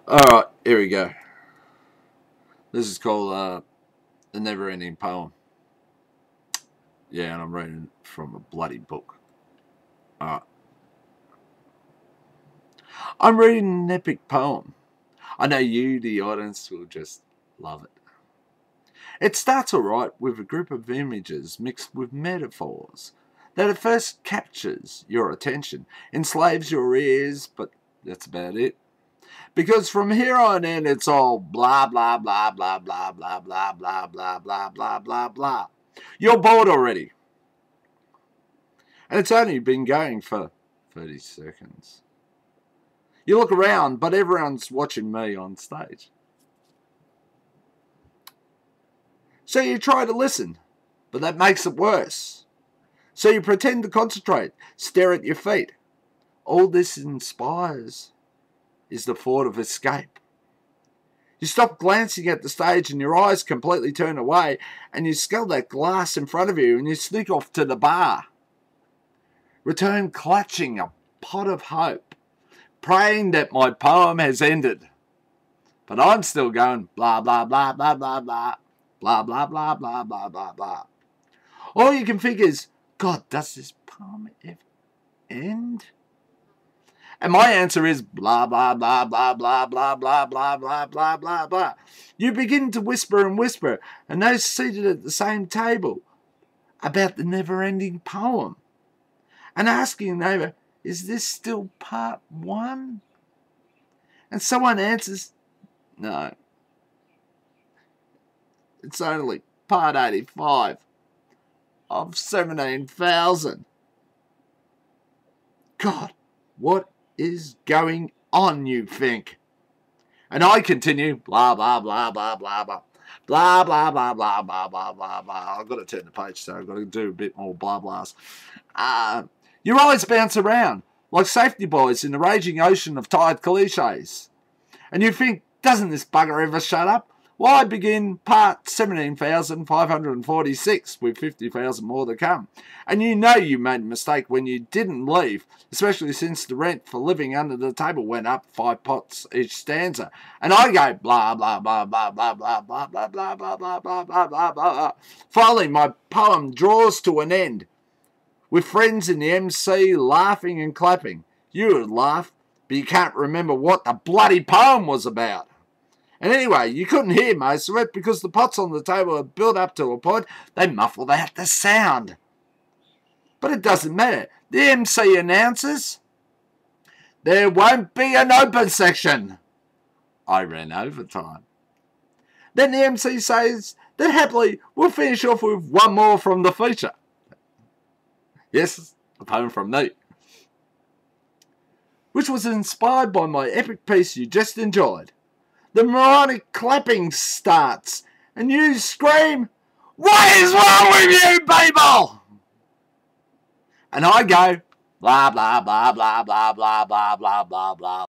Alright, here we go. This is called The Never Ending Poem. Yeah, and I'm reading from a bloody book. Alright. I'm reading an epic poem. I know you, the audience, will just love it. It starts alright with a group of images mixed with metaphors that at first captures your attention, enslaves your ears, but that's about it. Because from here on in, it's all blah, blah, blah, blah, blah, blah, blah, blah, blah, blah, blah, blah, blah. You're bored already. And it's only been going for 30 seconds. You look around, but everyone's watching me on stage. So you try to listen, but that makes it worse. So you pretend to concentrate, stare at your feet. All this inspires is the thought of escape. You stop glancing at the stage and your eyes completely turn away and you scull that glass in front of you and you sneak off to the bar. Return clutching a pot of hope, praying that my poem has ended. But I'm still going blah, blah, blah, blah, blah, blah, blah, blah, blah, blah, blah, blah, blah. All you can think is, God, does this poem ever end? And my answer is blah, blah, blah, blah, blah, blah, blah, blah, blah, blah, blah, blah. You begin to whisper and whisper, and those seated at the same table, about the never-ending poem. And asking a neighbour, is this still part 1? And someone answers, no. It's only part 85 of 17,000. God, what is going on, you think? And I continue, blah, blah, blah, blah, blah, blah. Blah, blah, blah, blah, blah, blah, blah, blah. I've got to turn the page, so I've got to do a bit more blah, blahs. Your eyes bounce around, like safety buoys in the raging ocean of tired cliches. And you think, doesn't this bugger ever shut up? Well, I begin part 17,546 with 50,000 more to come. And you know you made a mistake when you didn't leave, especially since the rent for living under the table went up 5 pots each stanza. And I go blah, blah, blah, blah, blah, blah, blah, blah, blah, blah, blah, blah, blah, blah, blah. Finally, my poem draws to an end, with friends in the MC laughing and clapping. You would laugh, but you can't remember what the bloody poem was about. And anyway, you couldn't hear most of it because the pots on the table had built up to a point they muffled out the sound. But it doesn't matter. The MC announces, there won't be an open section. I ran overtime. Then the MC says that happily we'll finish off with one more from the feature. Yes, a poem from me, which was inspired by my epic piece you just enjoyed. The moronic clapping starts, and you scream, what is wrong with you people? And I go, blah, blah, blah, blah, blah, blah, blah, blah, blah, blah, blah.